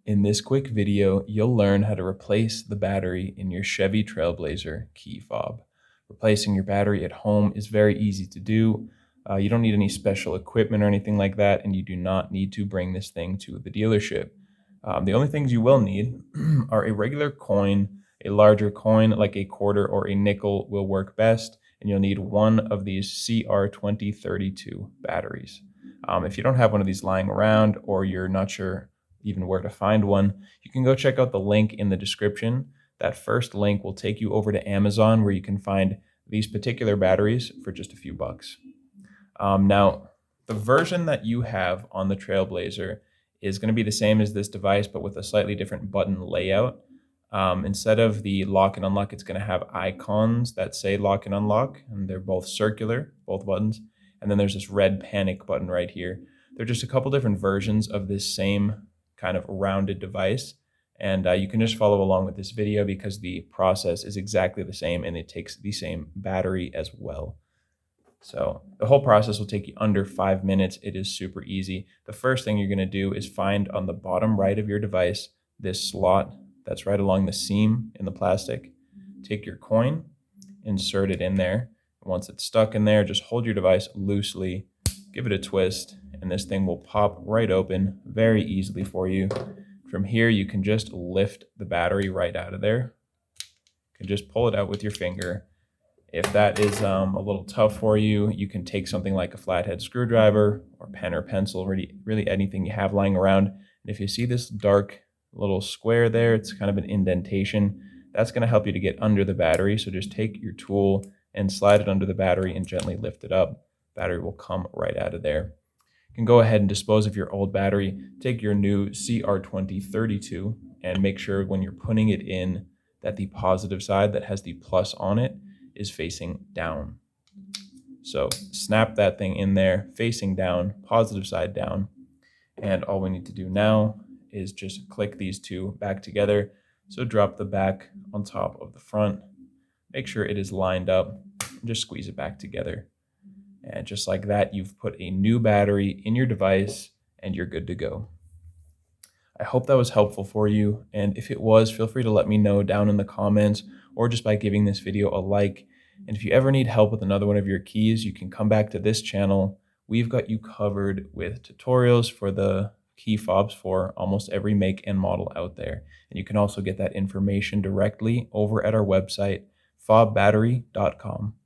In this quick video, you'll learn how to replace the battery in your Chevy Trailblazer key fob. Replacing your battery at home is very easy to do. You don't need any special equipment or anything like that, and you do not need to bring this thing to the dealership. The only things you will need are a regular coin, a larger coin like a quarter or a nickel will work best, and you'll need one of these CR2032 batteries. If you don't have one of these lying around, or you're not sure even where to find one, you can go check out the link in the description. That first link will take you over to Amazon, where you can find these particular batteries for just a few bucks. Now, the version that you have on the Trailblazer is going to be the same as this device, but with a slightly different button layout. Instead of the lock and unlock, it's going to have icons that say lock and unlock, and they're both circular, both buttons. And then there's this red panic button right here. They're just a couple different versions of this same kind of rounded device. And you can just follow along with this video because the process is exactly the same and it takes the same battery as well. So the whole process will take you under 5 minutes. It is super easy. The first thing you're going to do is find on the bottom right of your device this slot that's right along the seam in the plastic. Take your coin, insert it in there. Once it's stuck in there, just hold your device loosely, give it a twist, and this thing will pop right open very easily for you. From here, you can just lift the battery right out of there. You can just pull it out with your finger. If that is a little tough for you, you can take something like a flathead screwdriver or pen or pencil, really anything you have lying around. And if you see this dark little square there, it's kind of an indentation. That's going to help you to get under the battery. So just take your tool and slide it under the battery and gently lift it up. Battery will come right out of there. You can go ahead and dispose of your old battery. Take your new CR2032 and make sure when you're putting it in that the positive side that has the plus on it is facing down. So snap that thing in there, facing down, positive side down. And all we need to do now is just click these two back together. So drop the back on top of the front. Make sure it is lined up and just squeeze it back together. And just like that, you've put a new battery in your device and you're good to go. I hope that was helpful for you. And if it was, feel free to let me know down in the comments or just by giving this video a like. And if you ever need help with another one of your keys, you can come back to this channel. We've got you covered with tutorials for the key fobs for almost every make and model out there. And you can also get that information directly over at our website, FobBattery.com.